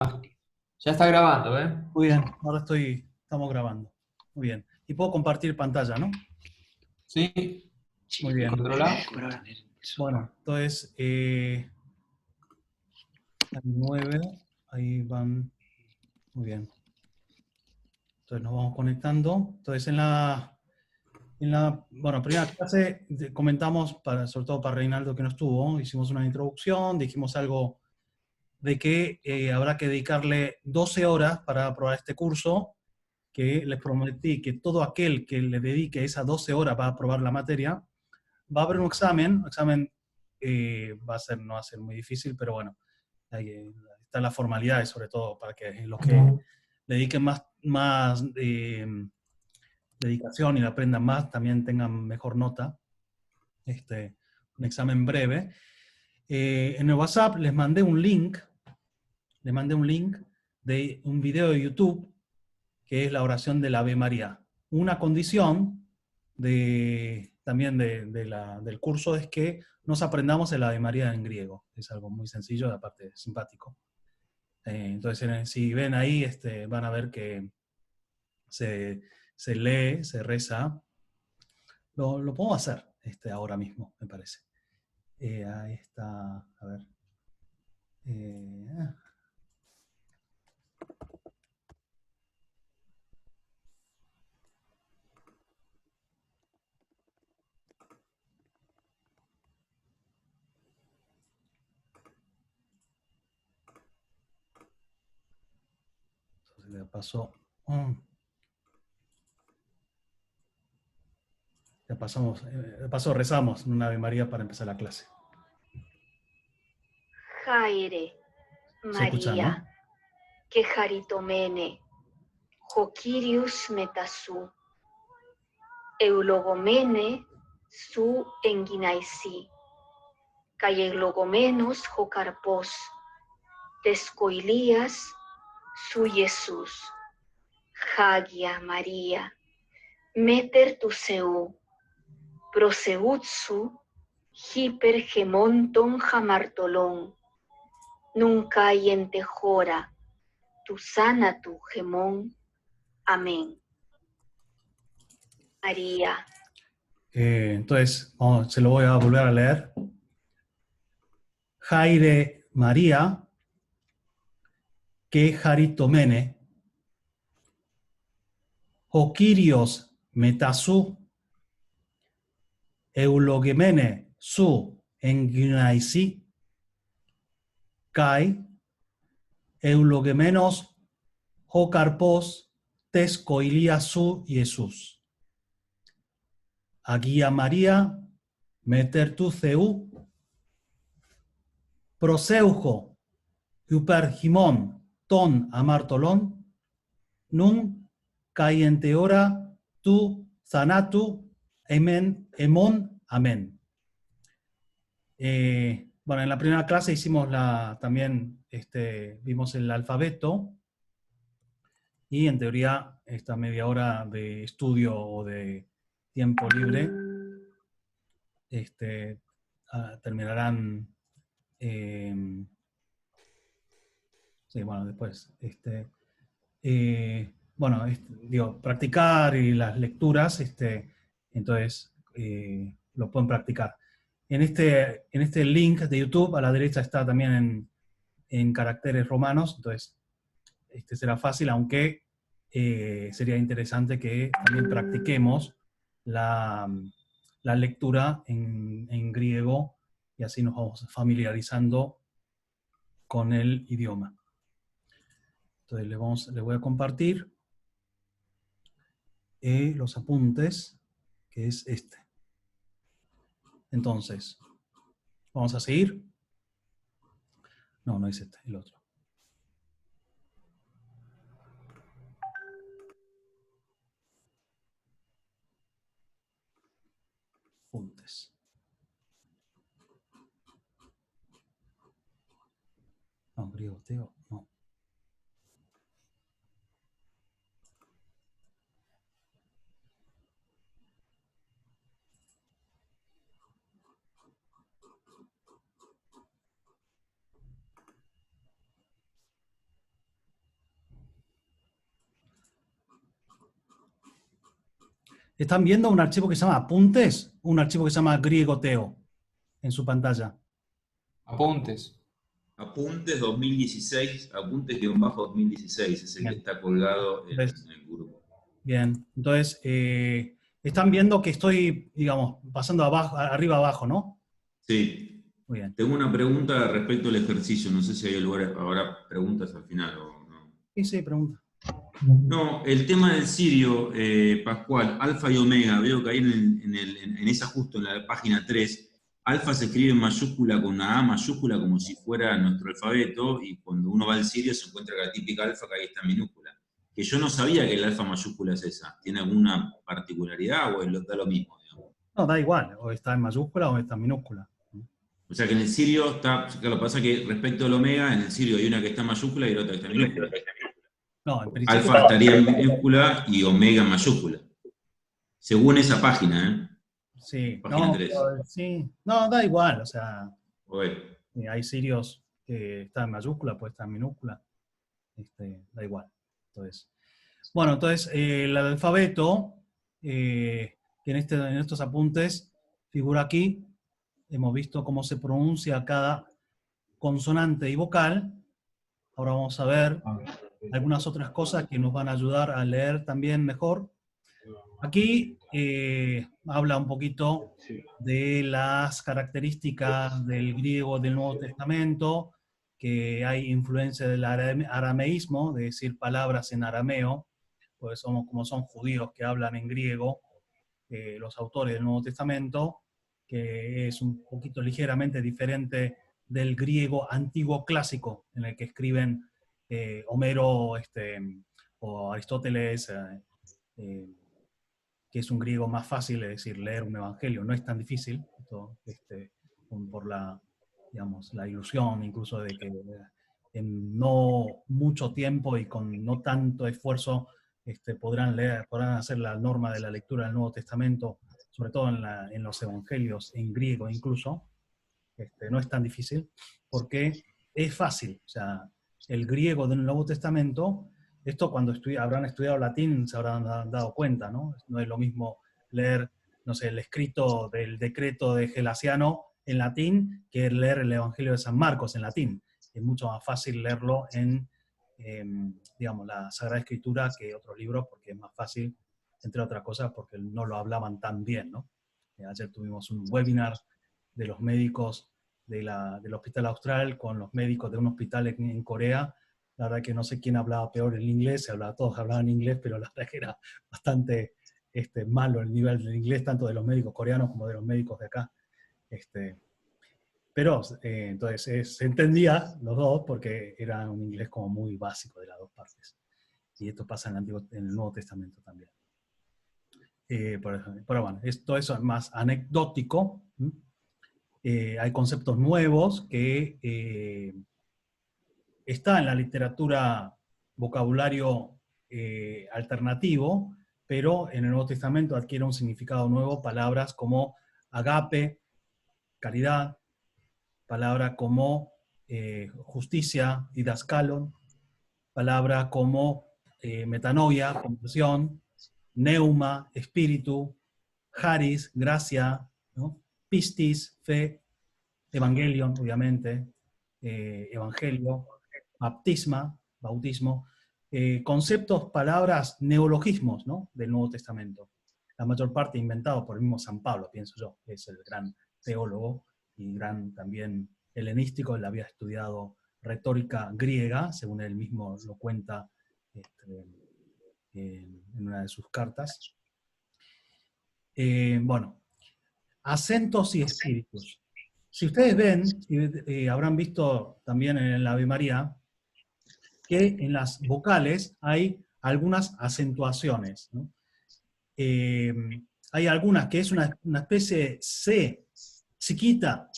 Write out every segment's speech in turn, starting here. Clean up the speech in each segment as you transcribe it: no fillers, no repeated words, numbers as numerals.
Ya está grabando, ¿eh? Muy bien, ahora estamos grabando. Muy bien. Y puedo compartir pantalla, ¿no? Sí, Muy bien. controla. Bueno, entonces, hay 9, ahí van. Muy bien. Entonces nos vamos conectando. Entonces, bueno, primera clase comentamos, sobre todo para Reinaldo que no estuvo, hicimos una introducción, dijimos algo de que habrá que dedicarle 12 horas para aprobar este curso, que les prometí que todo aquel que le dedique esas 12 horas para aprobar la materia, va a haber un examen no va a ser muy difícil, pero bueno, están las formalidades sobre todo para que los que dediquen más dedicación y aprendan más también tengan mejor nota. Un examen breve. En el WhatsApp les mandé un link de un video de YouTube que es la oración del Ave María. Una condición también del curso es que nos aprendamos el Ave María en griego. Es algo muy sencillo y aparte simpático. Entonces, si ven ahí, van a ver que se, se lee, se reza. Lo puedo hacer ahora mismo, me parece. Ahí está, a ver. Eh, Entonces le paso. De paso rezamos una Ave María para empezar la clase. Jaire, Se escucha, María, ¿no? que jaritomene, Jokirius metasu, Eulogomene, su enginaisi, Cayelogomenos jocarpos, Tescoilías, su Jesús, Hagia María, Meter tu seu, Proseutsu, Hipergemonton jamartolón, Nunca y entejora, tu sana tu gemón. Amén. María. Entonces, se lo voy a volver a leer. Jaire María, que jaritomene, o Kyrios metasu, eulogemene su enginaisi, kai, eulogemenos ho carpos tes koilia su Jesús. Agia María, meter tu ceu, proseujo, hypergimon ton amartolon, nun cayente ora tu zanatu, emon, amén. Bueno, en la primera clase hicimos también vimos el alfabeto y en teoría esta media hora de estudio o de tiempo libre terminarán, sí, bueno, después, bueno, digo, practicar y las lecturas, entonces lo pueden practicar. En este link de YouTube, a la derecha está también en caracteres romanos, entonces será fácil, aunque sería interesante que también practiquemos la lectura en griego y así nos vamos familiarizando con el idioma. Entonces le voy a compartir los apuntes, que es este. Entonces, vamos a seguir. No es este, el otro. Apuntes. No, griego, Teo, no. ¿Están viendo un archivo que se llama Apuntes? Un archivo que se llama Griegoteo en su pantalla. Apuntes. Apuntes 2016, apuntes-2016, es el que Bien. está colgado en Entonces, el grupo. bien, entonces están viendo que estoy, digamos, pasando abajo, arriba abajo, ¿no? Sí. Muy bien. Tengo una pregunta respecto al ejercicio, no sé si hay lugar, habrá preguntas al final o no. Sí, pregunta. No, el tema del sirio, Pascual, alfa y omega, veo que ahí en esa justo en la página 3, alfa se escribe en mayúscula con una A mayúscula como si fuera nuestro alfabeto, y cuando uno va al sirio se encuentra la típica alfa que ahí está en minúscula. Que yo no sabía que el alfa mayúscula es esa. ¿Tiene alguna particularidad o da lo mismo, digamos? No, da igual, o está en mayúscula o está en minúscula. O sea que en el sirio está, claro, lo que pasa es que respecto al omega, en el sirio hay una que está en mayúscula y otra que está en minúscula. No, en principio. Alfa estaría en minúscula y omega en mayúscula. Según esa página, ¿eh? Sí, Página no, 3. sí, no, da igual, o sea, Oye, hay sirios que están en mayúscula, puede estar en minúscula, da igual. Entonces, bueno, entonces el alfabeto, que en estos apuntes figura aquí, hemos visto cómo se pronuncia cada consonante y vocal. Ahora vamos a ver algunas otras cosas que nos van a ayudar a leer también mejor. Aquí habla un poquito de las características del griego del Nuevo Testamento, que hay influencia del arameísmo, de decir palabras en arameo, pues somos como son judíos que hablan en griego, los autores del Nuevo Testamento, que es un poquito ligeramente diferente del griego antiguo clásico, en el que escriben Homero o Aristóteles, que es un griego más fácil, es decir, leer un evangelio no es tan difícil, por la, digamos, la ilusión incluso de que en no mucho tiempo y con no tanto esfuerzo podrán hacer la norma de la lectura del Nuevo Testamento, sobre todo en los evangelios en griego incluso. No es tan difícil, porque es fácil. O sea, el griego del Nuevo Testamento, esto cuando habrán estudiado latín se habrán dado cuenta, ¿no? No es lo mismo leer, no sé, el escrito del decreto de Gelasiano en latín que leer el Evangelio de San Marcos en latín. Es mucho más fácil leerlo digamos, la Sagrada Escritura que otros libros, porque es más fácil, entre otras cosas, porque no lo hablaban tan bien, ¿no? Ayer tuvimos un webinar de los médicos del Hospital Austral con los médicos de un hospital en Corea. La verdad que no sé quién hablaba peor el inglés, todos hablaban inglés, pero la verdad que era bastante malo el nivel del inglés, tanto de los médicos coreanos como de los médicos de acá. Pero entonces se entendía los dos porque era un inglés como muy básico de las dos partes. Y esto pasa en el Nuevo Testamento también. Pero bueno, todo eso es más anecdótico. Hay conceptos nuevos que está en la literatura vocabulario alternativo, pero en el Nuevo Testamento adquiere un significado nuevo, palabras como agape, caridad, palabra como justicia, didascalon, palabra como metanoia, conversión, neuma, espíritu, charis, gracia, ¿no? Pistis, fe, evangelion, obviamente, evangelio, baptisma, bautismo, conceptos, palabras, neologismos, ¿no? Del Nuevo Testamento. La mayor parte inventado por el mismo San Pablo, pienso yo, que es el gran teólogo y gran también helenístico. Él había estudiado retórica griega, según él mismo lo cuenta en una de sus cartas. Bueno, acentos y espíritus. Si ustedes ven, habrán visto también en la Ave María, que en las vocales hay algunas acentuaciones, ¿no? Hay algunas que es una especie de C chiquita,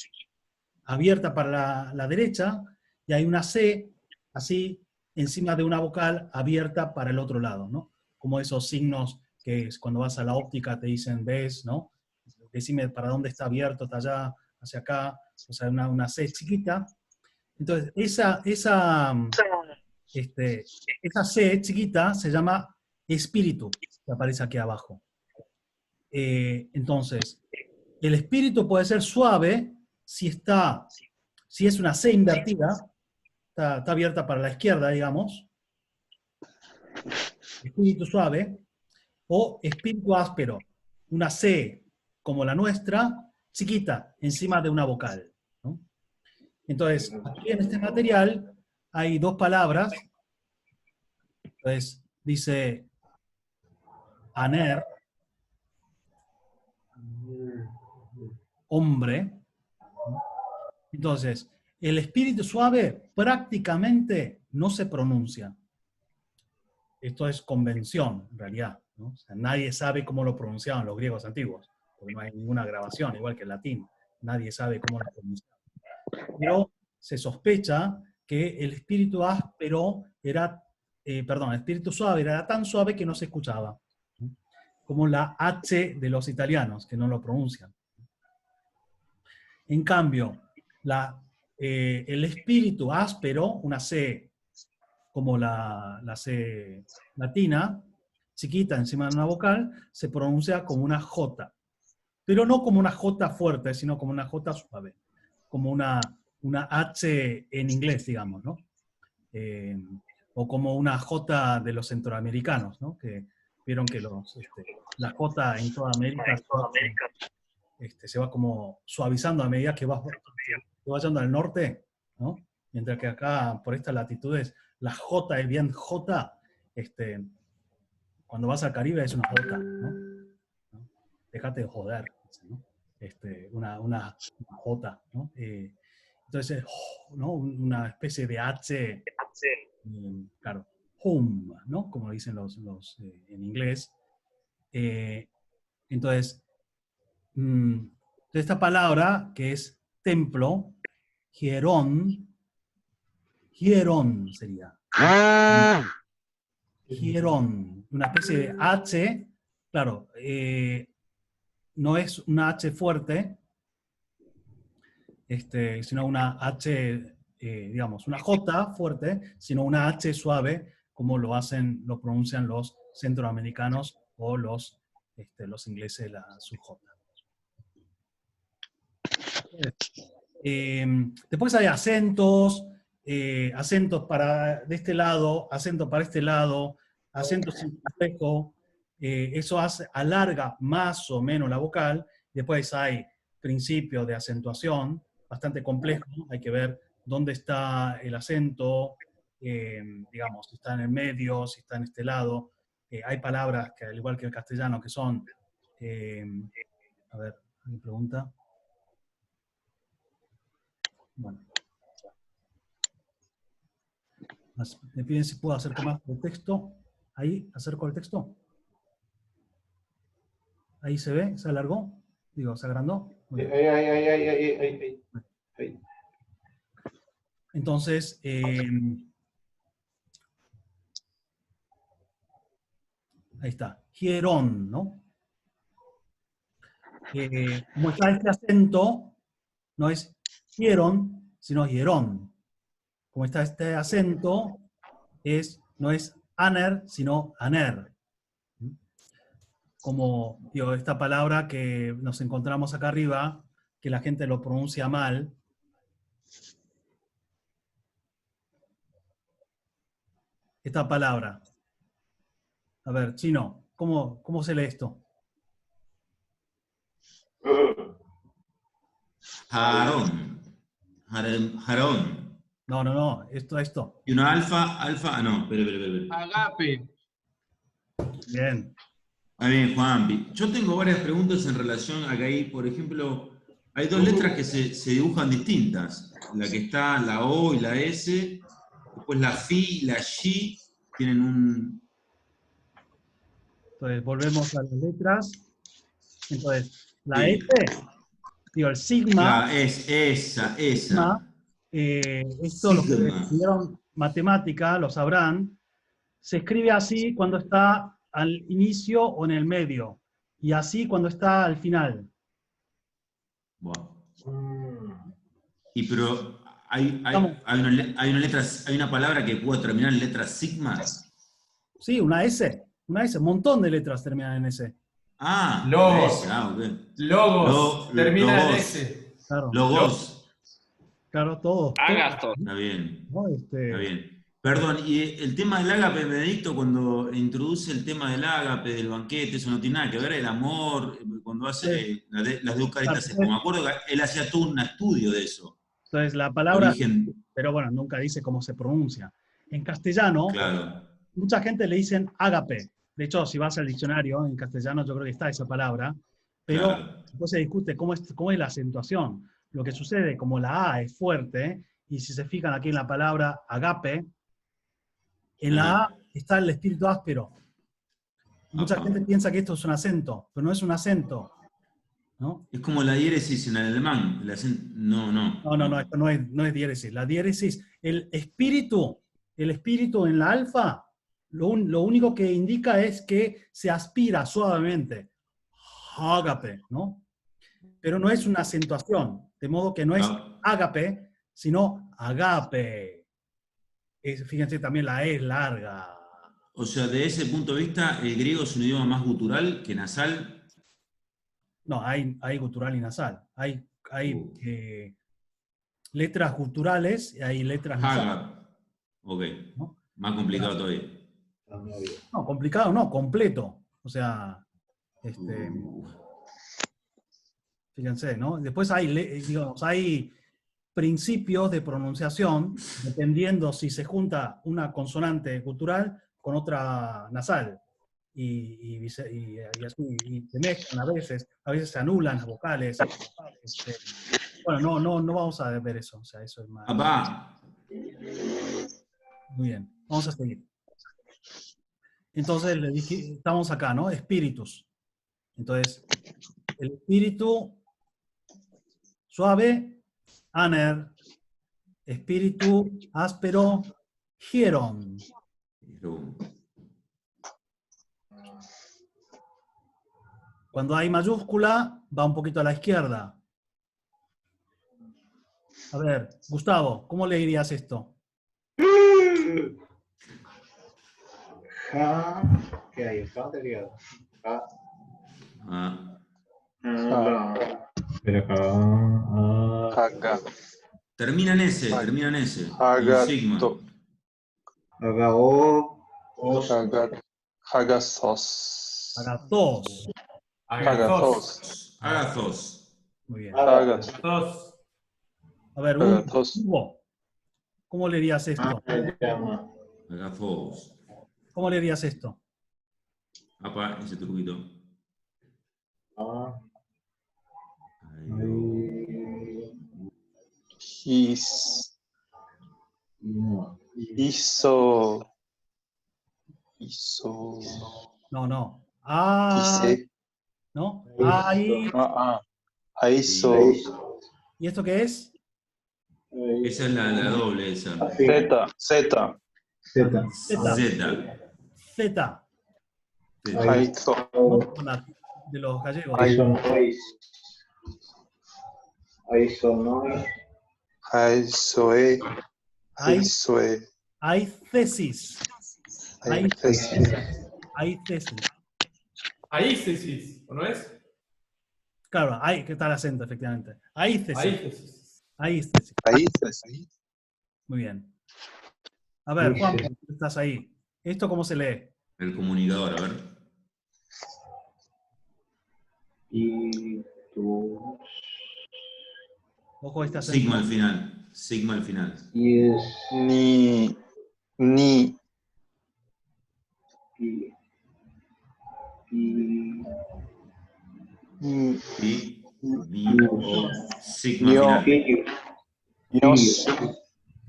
abierta para la derecha, y hay una C así encima de una vocal abierta para el otro lado, ¿no? Como esos signos que cuando vas a la óptica te dicen, ves, ¿no? Decime para dónde está abierto, está allá, hacia acá, o sea, una C chiquita. Entonces, esa C chiquita se llama espíritu, que aparece aquí abajo. Entonces, el espíritu puede ser suave si es una C invertida, está abierta para la izquierda, digamos, espíritu suave, o espíritu áspero, una C como la nuestra, chiquita, encima de una vocal, ¿no? Entonces, aquí en este material hay dos palabras. Entonces, dice aner, hombre. Entonces, el espíritu suave prácticamente no se pronuncia. Esto es convención, en realidad, ¿no? O sea, nadie sabe cómo lo pronunciaban los griegos antiguos, porque no hay ninguna grabación, igual que el latín. Nadie sabe cómo lo pronunciaban. Pero se sospecha que el espíritu áspero era, el espíritu suave era tan suave que no se escuchaba. ¿No? Como la H de los italianos, que no lo pronuncian. En cambio, el espíritu áspero, una C como la C latina, chiquita encima de una vocal, se pronuncia como una J. Pero no como una J fuerte, sino como una J suave. Como una H en inglés, digamos, ¿no? O como una J de los centroamericanos, ¿no? Que vieron que la J en toda América se va como suavizando a medida que va yendo al norte, ¿no? Mientras que acá, por estas latitudes, la J es bien J, cuando vas al Caribe es una J, ¿no? Déjate de joder, ¿no? Una J, ¿no? Entonces, ¿no? Una especie de H, claro, home, ¿no? Como dicen los en inglés. Entonces, esta palabra que es templo, hierón sería. Hierón, una especie de H, claro, no es una H fuerte, sino una H, digamos, una J fuerte, sino una H suave, como lo pronuncian los centroamericanos o los ingleses, su J. Después hay acentos, acentos de este lado, acento para este lado, acento circunflejo, eso alarga más o menos la vocal. Después hay principios de acentuación, bastante complejo, hay que ver dónde está el acento, digamos, si está en el medio, si está en este lado. Hay palabras que, al igual que el castellano, que son, a ver, ¿me pregunta? Bueno. Me piden si puedo acercar más el texto. Ahí, acerco el texto. Ahí se ve, se alargó. Digo, se agrandó. Ahí. Entonces, ahí está. Hierón, ¿no? Como está este acento, no es hierón, sino hierón. Como está este acento, no es aner, sino aner. Como digo, esta palabra que nos encontramos acá arriba, que la gente lo pronuncia mal. Esta palabra. A ver, chino, ¿cómo se lee esto? Jarón. No, esto. Y una alfa, no, espera. Agape. Bien. Bien, Juan. Yo tengo varias preguntas en relación a que ahí, por ejemplo, hay dos letras que se dibujan distintas. La que está, la O y la S, después la Fi y la Shi tienen un... Entonces, volvemos a las letras. Entonces, la Sí. S, digo, el sigma. Ah, es esa. Sigma, esto los que estudiaron matemática lo sabrán, se escribe así cuando está al inicio o en el medio, y así cuando está al final. Wow. Pero hay una palabra que puede terminar en letra sigma. Sí, una S, un montón de letras terminan en S. Ah, Logos. ese, ok. Logos. Termina en logos. S. Claro, Logos. claro, todo. Agathos. Está bien, ¿No? está bien. Perdón, y el tema del ágape, Benedicto, cuando introduce el tema del ágape, del banquete, eso no tiene nada que ver, el amor, cuando hace las de Eucaristas, me acuerdo que él hacía todo un estudio de eso. Entonces, la palabra, Origen, pero bueno, nunca dice cómo se pronuncia. En castellano, claro. mucha gente le dicen ágape. De hecho, si vas al diccionario, en castellano yo creo que está esa palabra, pero Claro. después se discute cómo es la acentuación. Lo que sucede, como la A es fuerte, y si se fijan aquí en la palabra agape, en la A está el espíritu áspero. Mucha Ajá. gente piensa que esto es un acento, pero no es un acento, ¿no? Es como la diéresis en el alemán. No, esto no es diéresis. La diéresis, el espíritu en la alfa, lo único que indica es que se aspira suavemente. Ágape, ¿no? Pero no es una acentuación, de modo que no es ágape, sino agape. Fíjense, también la E es larga. O sea, de ese punto de vista, el griego es un idioma más gutural que nasal. No, hay gutural y nasal. Hay letras guturales y hay letras nasales. Haga. Ok. ¿No? Más complicado todavía. No, complicado no, completo. O sea, fíjense, ¿no? Después hay principios de pronunciación, dependiendo si se junta una consonante gutural con otra nasal. Y así, y se mezclan a veces se anulan las vocales. Bueno, no vamos a ver eso. O sea, eso es más. Papá. Muy bien, vamos a seguir. Entonces, le dije, estamos acá, ¿no? Espíritus. Entonces, el espíritu suave, aner. Espíritu áspero, hieron. Cuando hay mayúscula, va un poquito a la izquierda. A ver, Gustavo, ¿cómo le dirías esto? ¿Qué hay? ¿Está anterior? Haga. Termina en S. Haga. Y sigma. Hagathos. Agathos. Hagathos. Agathos. Muy bien. Agathos. A ver, Agathos. Hugo, ¿cómo le dirías esto? Agathos. ¿Cómo le dirías esto? Apa, ese truquito. No. Quise. ¿No? Ahí. Aiso. ¿Y esto qué es? Esa es la doble, esa. Z. Z. Z. Aizo. De los gallegos. Aizoe. Aizoe. Hay tesis. Hay tesis. Aícesis, ¿o no es? Claro, hay que está el acento, efectivamente. Hay tesis. Aícesis. Aíces. Muy bien. A ver, Juan, estás ahí. ¿Esto cómo se lee? El comunicador, a ver. Ojo, esta Sigma al final. Sigma al final. Ni. Y o sigma final. Nos.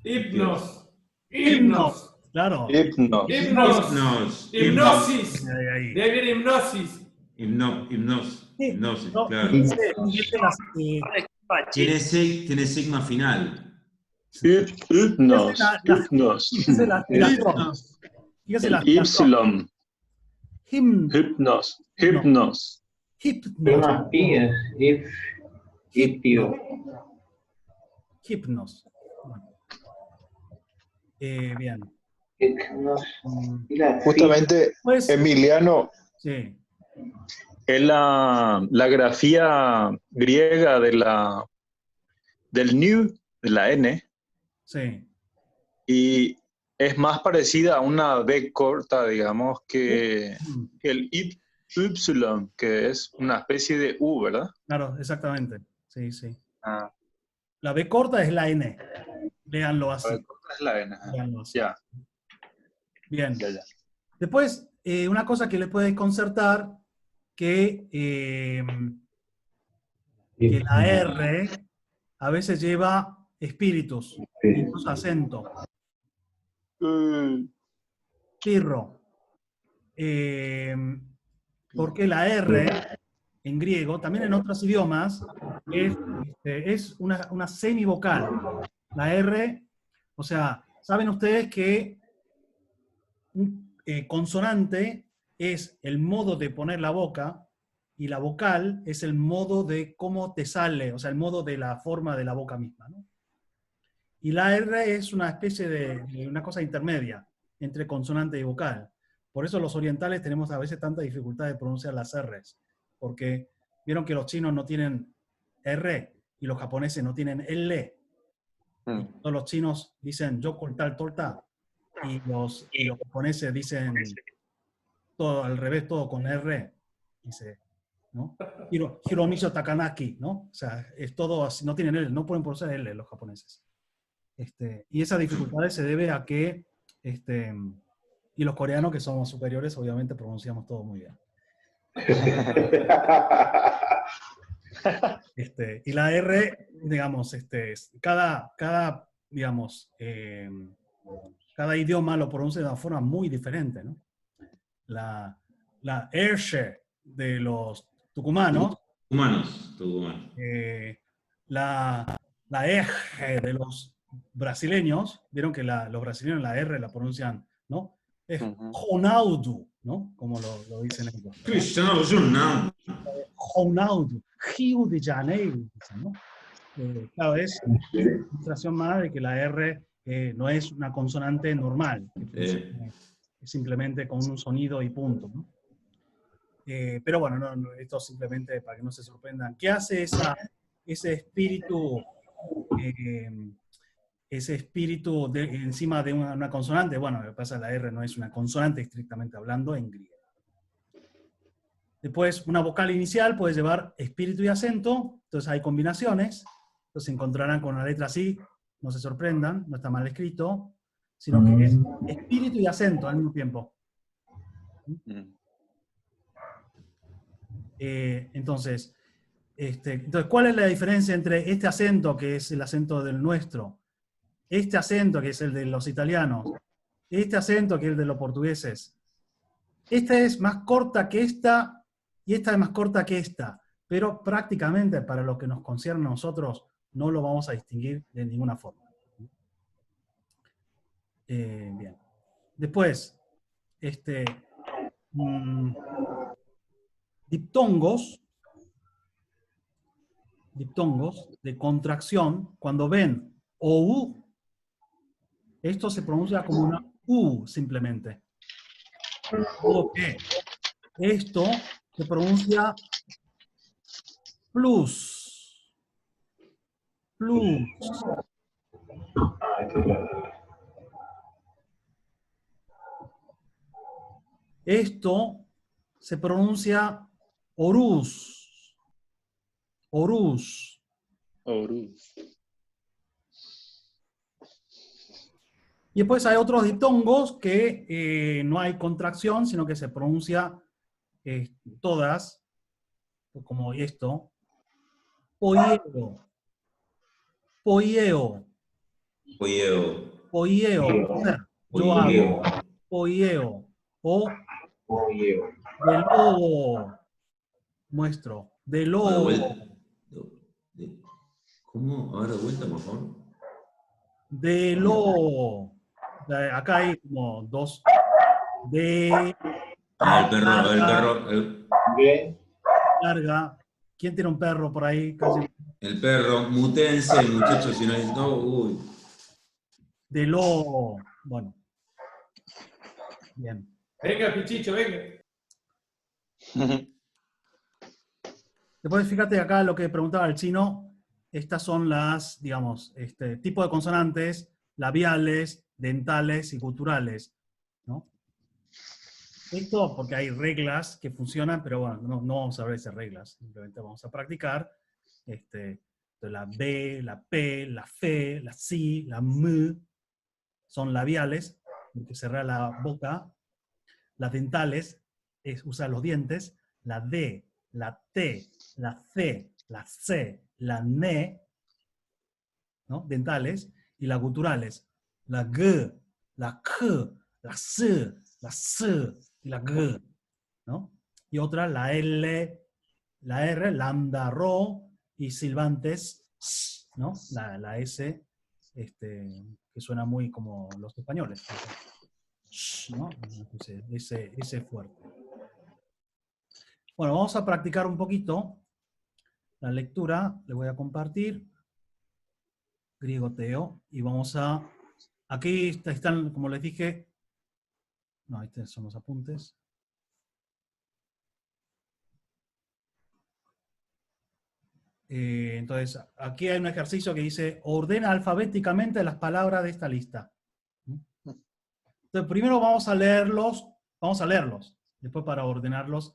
Hipnos. Claro. Hipnosis. Ahí. De ahí viene hipnosis. Hipnosis, No, claro. Tiene sigma final. Hypnos. Fíjese la Ipsilon. Hipnos. Hypnos. Hipnos. Bien. Justamente, Pues, Emiliano, sí. Es la grafía griega del nu, de la N, Sí. y es más parecida a una B corta, digamos, que Mm, el Y, que es una especie de U, ¿verdad? claro, exactamente. Sí, sí. Ah, La B corta es la N. Léanlo la así. B corta es la N. Léanlo así. Ya, Bien. ya. Después, una cosa que les puede desconcertar, que la R a veces lleva espíritus, incluso acento. Pirro. Eh, porque la R en griego, también en otros idiomas, es una semivocal. La R, o sea, saben ustedes que un consonante es el modo de poner la boca y la vocal es el modo de cómo te sale, o sea, el modo de la forma de la boca misma, ¿no? Y la R es una especie de una cosa intermedia entre consonante y vocal. Por eso los orientales tenemos a veces tanta dificultad de pronunciar las R's, porque vieron que los chinos no tienen R y los japoneses no tienen L. Y todos los chinos dicen yo tal torta y los japoneses dicen todo al revés, todo con R. Dice, ¿no? Hiromiso Takanaki, ¿no? O sea, es todo así, no tienen L, no pueden pronunciar L los japoneses. Y esas dificultades se debe a que, y los coreanos que somos superiores, obviamente pronunciamos todo muy bien. Y la R, digamos, digamos, cada idioma lo pronuncia de una forma muy diferente, ¿no? La Ershe de los tucumanos, Tucumán. la Eje de los brasileños, vieron que los brasileños la R la pronuncian, ¿no? Es Ronaldo, ¿no? Como lo dicen ellos. Cristiano Ronaldo. Ronaldo, Rio de Janeiro, dicen, ¿no? Claro, es una demostración más de que la R no es una consonante normal, que es simplemente con un sonido y punto, ¿no? Pero bueno, esto simplemente para que no se sorprendan. ¿Qué hace ese espíritu, encima de una consonante? Bueno, lo que pasa es que la R no es una consonante estrictamente hablando en griego. Después, una vocal inicial puede llevar espíritu y acento, entonces hay combinaciones, entonces se encontrarán con una letra así, no se sorprendan, no está mal escrito, sino que es espíritu y acento al mismo tiempo. Entonces, ¿cuál es la diferencia entre este acento, que es el acento del nuestro, este acento, que es el de los italianos, este acento, que es el de los portugueses? Esta es más corta que esta, y esta es más corta que esta, pero prácticamente para lo que nos concierne a nosotros, no lo vamos a distinguir de ninguna forma. Bien. Después, diptongos de contracción, cuando ven OU, esto se pronuncia como una U simplemente. O que esto se pronuncia plus. Plus. Esto se pronuncia orus. Orus. Y después hay otros diptongos que no hay contracción, sino que se pronuncia todas, como esto. Poieo. Poieo. Polleo. Poieo. Yo hago. Poieo. O de lobo. Muestro. De lobo. ¿Cómo? Ahora vuelta, por favor. De lobo. Acá hay como dos. De. El perro. Bien. Larga. ¿Quién tiene un perro por ahí? Casi. El perro. Mutense, muchachos, si no hay. No, uy. De lobo. Bueno. Bien. Venga, Pichicho, venga. Después fíjate acá lo que preguntaba el chino, estas son las, digamos, tipo de consonantes labiales, dentales y guturales, ¿no? Esto porque hay reglas que funcionan, pero bueno, no vamos a ver esas reglas, simplemente vamos a practicar. La B, la P, la F, la C, la M son labiales, porque cerrar la boca. Las dentales es usar los dientes. La D, la T, la C, la C, la N, ¿no? Dentales. Y las guturales. La G, la K, la S, la S y la G, ¿no? Y otra, la L, la R, lambda, ro, y silbantes, ¿no? La S, que suena muy como los españoles, ¿no? Ese fuerte. Bueno, vamos a practicar un poquito la lectura. Le voy a compartir griegoteo y vamos a... Aquí están, como les dije... No, estos son los apuntes. Entonces, aquí hay un ejercicio que dice, ordena alfabéticamente las palabras de esta lista. Entonces, primero vamos a leerlos, después para ordenarlos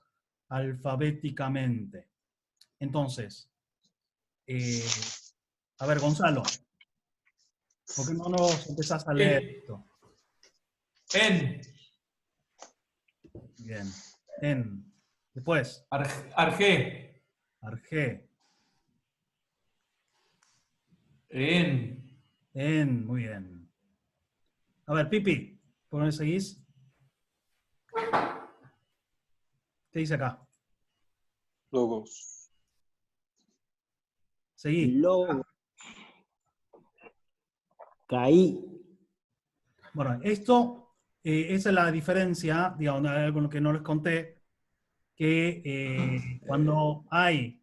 alfabéticamente. Entonces, a ver, Gonzalo, ¿por qué no nos empezás a leer esto? En. Bien. En. Después, Arge. Arge. En. Muy bien. A ver, Pipi, ¿por dónde seguís? ¿Qué dice acá? Logos. Seguí. Logo. Caí. Bueno, esto, esa es la diferencia, digamos, algo que no les conté, que cuando hay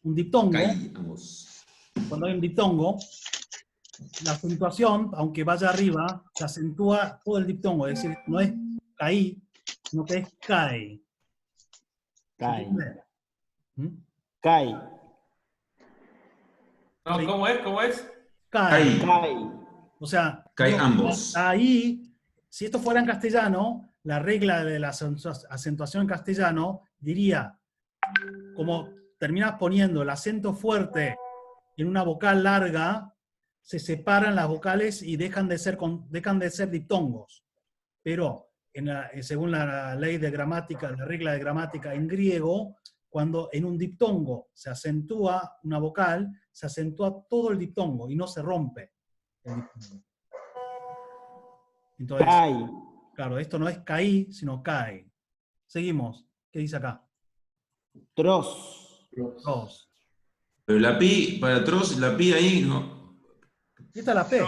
un diptongo, Caíamos. cuando hay un diptongo, la acentuación, aunque vaya arriba, se acentúa todo el diptongo, es decir, no es caí, sino que es cae. Caí. ¿Mm? Caí. No, Sí. ¿cómo es? Cae. Caí. O sea, Cae digo, ambos. ahí, si esto fuera en castellano, la regla de la acentuación en castellano diría, como terminas poniendo el acento fuerte en una vocal larga, se separan las vocales y dejan de ser diptongos. Pero según la ley de gramática, la regla de gramática en griego, cuando en un diptongo se acentúa una vocal, se acentúa todo el diptongo y no se rompe el diptongo. Entonces, Caí. claro, esto no es caí, sino cae. Seguimos. ¿Qué dice acá? Tros. Tros. Pero la pi, para Tros, la pi ahí no. Esta es la P.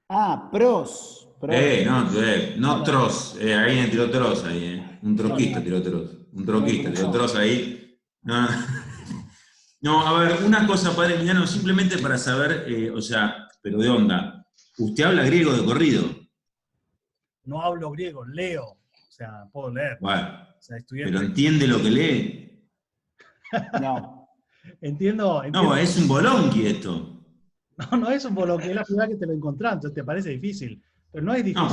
Ah, pros. Pros. No Tros. Ahí me tiró Tros ahí, Un troquista tiró Tros. Un troquista tiró Tros ahí. No. No, a ver, una cosa, padre Emiliano, simplemente para saber, o sea, pero de onda. ¿Usted habla griego de corrido? No hablo griego, leo. O sea, puedo leer. Bueno, O sea, estudié. pero ¿entiende lo que lee? No. Entiendo. No, es un bolonqui esto. No es un boloque, es la primera que te lo encontrás, entonces te parece difícil. Pero no es difícil. No,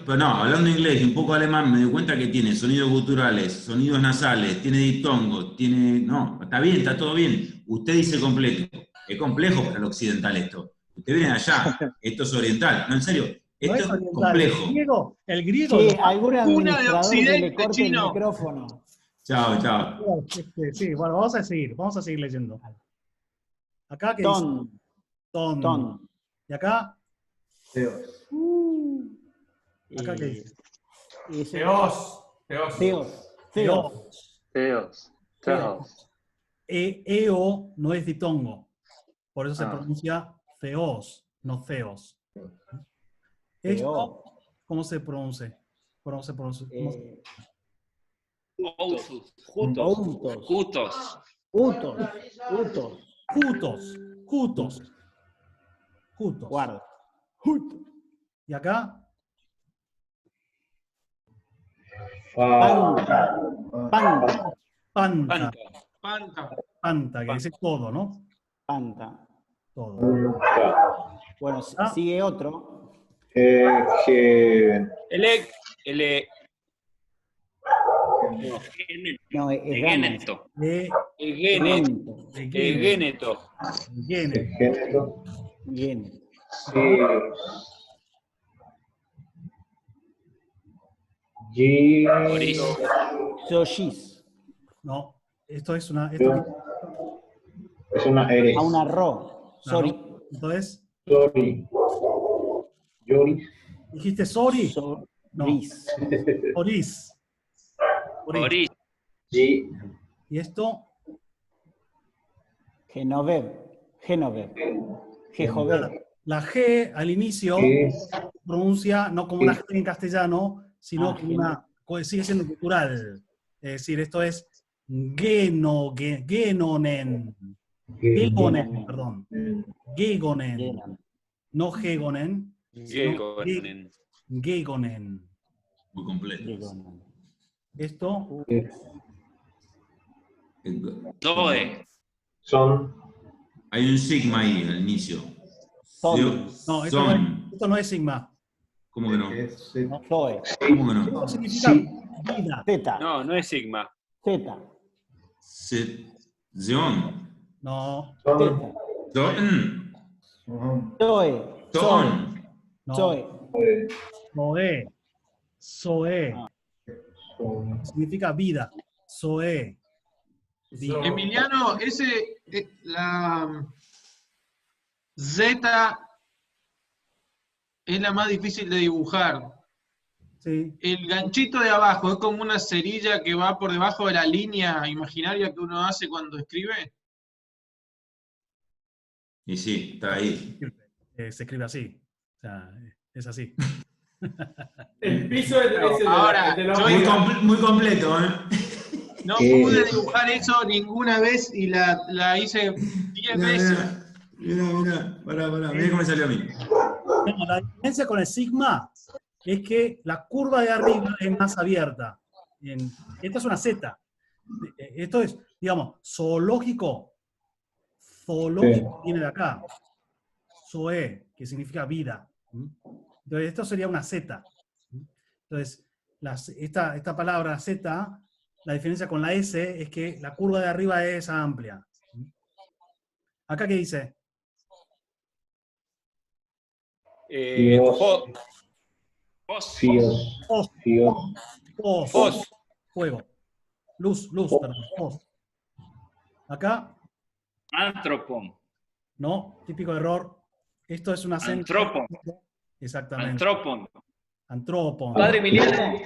pero no, hablando inglés y un poco alemán, me doy cuenta que tiene sonidos guturales, sonidos nasales, tiene diptongos, tiene... No, está bien, está todo bien. Usted dice completo. Es complejo para el occidental esto. Usted viene de allá, esto es oriental. No, en serio, No esto es es oriental. complejo. El griego. Sí, algún Una de administrador que le Occidente, corte el chino. micrófono. Chao. Sí, bueno, vamos a seguir leyendo. Acá que dice Ton. Ton. y acá, Feos. acá que dice Teos. Feos. Feos. Feos. Feos. Eo no es diptongo. Por eso se Ah. pronuncia feos, no feos. Esto, ¿cómo se pronuncia? ¿Cómo se pronuncia? Ousus. Juntos. Jutos. Utos. Jutos. Guarda. Y acá, Panca. Panca. panca. Panta. Panta, que dice todo, ¿no? Panta. Todo. Claro. Bueno, Ah. sigue otro. Que No, es ganas. Egeneto. Egento. Egeneto. género. Bien. Sí. G. Oris. Soshis. No, esto es una... Es una R. A una ro. Sorry. Entonces, Sorry. Yoris. ¿dijiste sorry? No. Soris. Oris. Oris. G. Y esto, Genovev. Genovev. Jehovev. la G al inicio Es pronuncia no como una G en castellano, sino Ah, como una, sigue siendo cultural. Es decir, esto es genonen. Gegonen, perdón. Gegonen. Genon. No Gegonen, Gegonen. Gegonen. Muy completo. Gegonen. Esto, Zoe. son. Hay un sigma ahí al inicio. Son. no, Son. esto no es sigma. ¿Cómo que no? Zoe. ¿Cómo que no? Esto significa Sí. vida. Zeta. No es sigma. Zeta. Zion. No, Son. Zeta. Son. Zoe. Son. no. Zoe. Zoe. Zoe. Son. Significa vida. Zoe. Vida. Emiliano, la Z es la más difícil de dibujar. Sí. El ganchito de abajo es como una cerilla que va por debajo de la línea imaginaria que uno hace cuando escribe. Y sí, está ahí. Se escribe así. O sea, es así. El piso es ahora, Muy completo, ¿eh? no pude dibujar eso ninguna vez y la hice 10 veces. Mira, pará, mira cómo me salió a mí. No, la diferencia con el sigma es que la curva de arriba es más abierta. Esta es una Z. Esto es, digamos, zoológico. Zoológico viene de acá. Zoe, que significa vida. Entonces, esto sería una Z. Entonces, esta palabra Z, la diferencia con la S es que la curva de arriba es amplia. ¿Acá qué dice? Fos. Fos. Fuego. Luz, perdón. Fos. Acá, Antropon. no, típico error. Esto es un acento. Antropon. Exactamente. Antropon. Antropon. Padre Emiliano,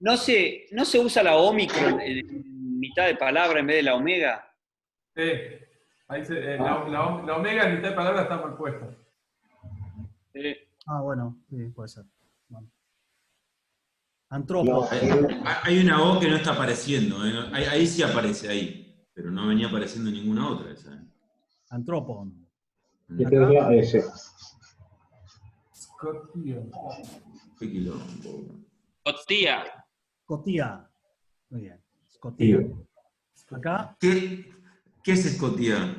¿no se usa la Omicron en mitad de palabra en vez de la omega? Ahí la omega en mitad de palabra está mal puesta. Bueno, sí, puede ser. Bueno. Antropon. Hay una O que no está apareciendo. ¿Eh? Ahí sí aparece, ahí. Pero no venía apareciendo ninguna otra. Esa, ¿eh? Antropon. Yo creo que la S. Qué quilombo. Cotía. Cotía. Muy bien. Cotía. Acá, ¿Qué es escotía?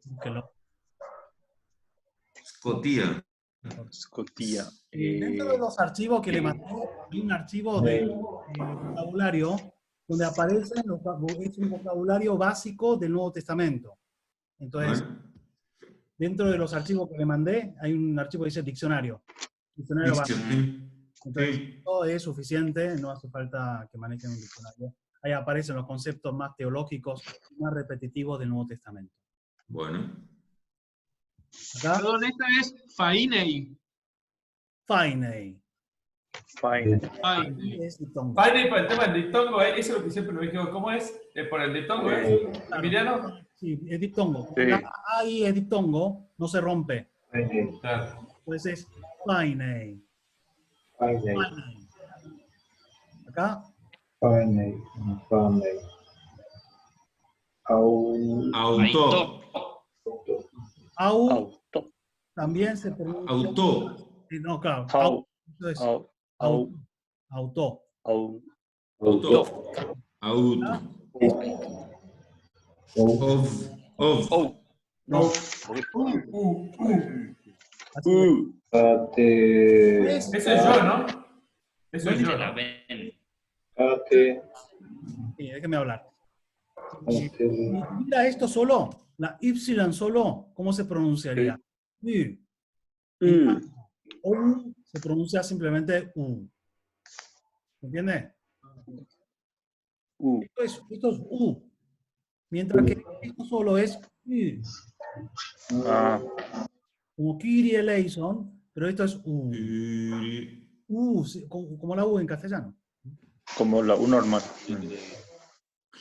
búsquelo. Escotía. Escotía. Dentro de los archivos que le mandé, hay un archivo de vocabulario donde aparece es un vocabulario básico del Nuevo Testamento. Entonces, dentro de los archivos que le mandé, hay un archivo que dice diccionario. Diccionario básico. Entonces, todo es suficiente, no hace falta que manejen un diccionario. Ahí aparecen los conceptos más teológicos, más repetitivos del Nuevo Testamento. Bueno. Acá, Perdón, esta es Fainei. Fainei. Fainei. Es diptongo. Fainei para el tema del diptongo, eso es lo que siempre me dijo. ¿Cómo es? ¿Por el diptongo es? ¿Emiliano? Sí, es diptongo. Sí. Ahí es diptongo, no se rompe. Claro. Entonces es Fainei. Fainei. Acá, Auto. au, también se pronuncia. Auto. No, claro. Au. Entonces, Au. auto. Auto. Auto. Of. Of. No. Cate. Es- Eso es yo, ¿no? Eso es yo, Te la ¿no? ven. Cate. Sí, déjeme hablar. Cate. Mira esto solo, la Y solo, ¿cómo se pronunciaría? Y. U se pronuncia simplemente U. ¿Entiende? Esto es U. Mientras que esto solo es Y. Como Kyrie eleison, pero esto es U. Sí, como la U en castellano. Como la U normal.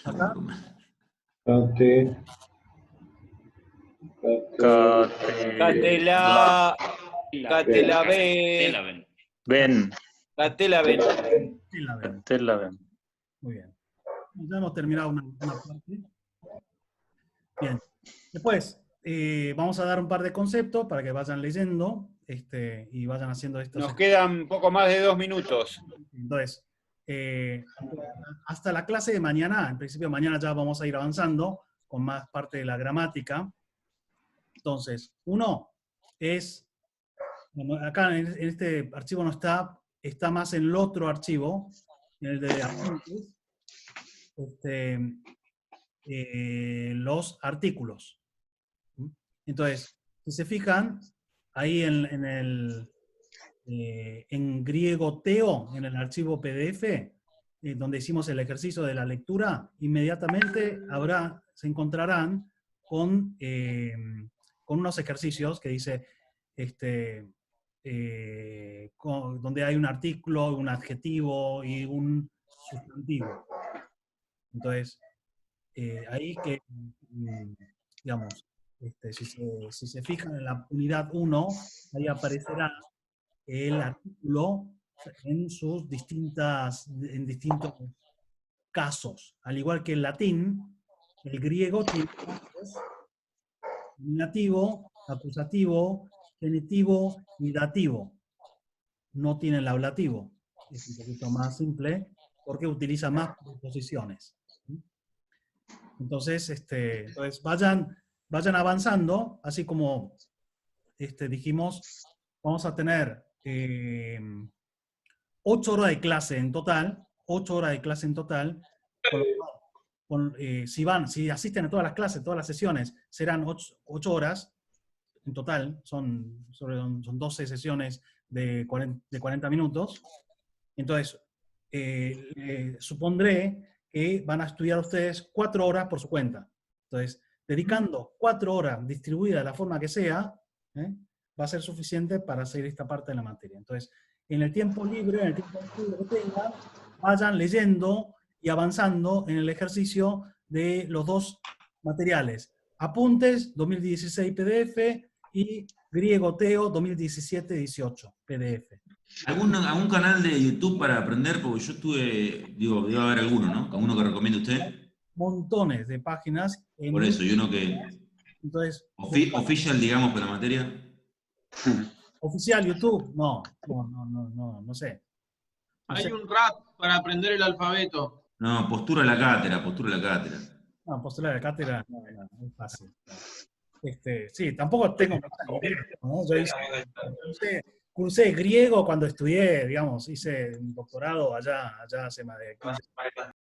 Acá, Cate. Catela. Catela Te la ven. ven. Catela ven. sí la ven. Catela ven. Muy bien. Ya hemos terminado una parte. Bien. Después, vamos a dar un par de conceptos para que vayan leyendo y vayan haciendo estos. Nos quedan poco más de 2 minutos. Entonces, hasta la clase de mañana, en principio mañana ya vamos a ir avanzando con más parte de la gramática. Entonces, uno es, bueno, acá en este archivo no está más en el otro archivo, en el de apuntes, los artículos. Entonces, si se fijan, ahí en griego teo, en el archivo PDF, donde hicimos el ejercicio de la lectura, inmediatamente se encontrarán con unos ejercicios que dice, donde hay un artículo, un adjetivo y un sustantivo. Entonces, ahí que, digamos, si se fijan en la unidad 1, ahí aparecerá el artículo en distintos casos. Al igual que el latín, el griego tiene casos: nominativo, acusativo, genitivo y dativo. No tiene el ablativo. Es un poquito más simple porque utiliza más preposiciones. Entonces, vayan avanzando, así como dijimos, vamos a tener 8 horas de clase en total, 8 horas de clase en total, si asisten a todas las clases, todas las sesiones, serán 8 horas en total, son 12 sesiones de 40 minutos. Entonces, supondré que van a estudiar ustedes 4 horas por su cuenta. Entonces, dedicando 4 horas distribuidas de la forma que sea, va a ser suficiente para seguir esta parte de la materia. Entonces, en el tiempo libre, en el tiempo que tengan, vayan leyendo y avanzando en el ejercicio de los dos materiales. Apuntes 2016 PDF y Griego Teo 2017-18 PDF. ¿Algún canal de YouTube para aprender? Porque yo debe haber alguno, ¿no? ¿Alguno que recomiende usted? Montones de páginas. Por eso, y uno que... Entonces, Official, digamos, para la materia. Oficial YouTube, no sé. Hay un rap para aprender el alfabeto. No, postura a la cátedra. No, postura a la cátedra, no, es fácil. Sí, tampoco tengo mucha idea, ¿no? Yo cursé griego cuando estudié, digamos, hice un doctorado allá hace más de 15 años.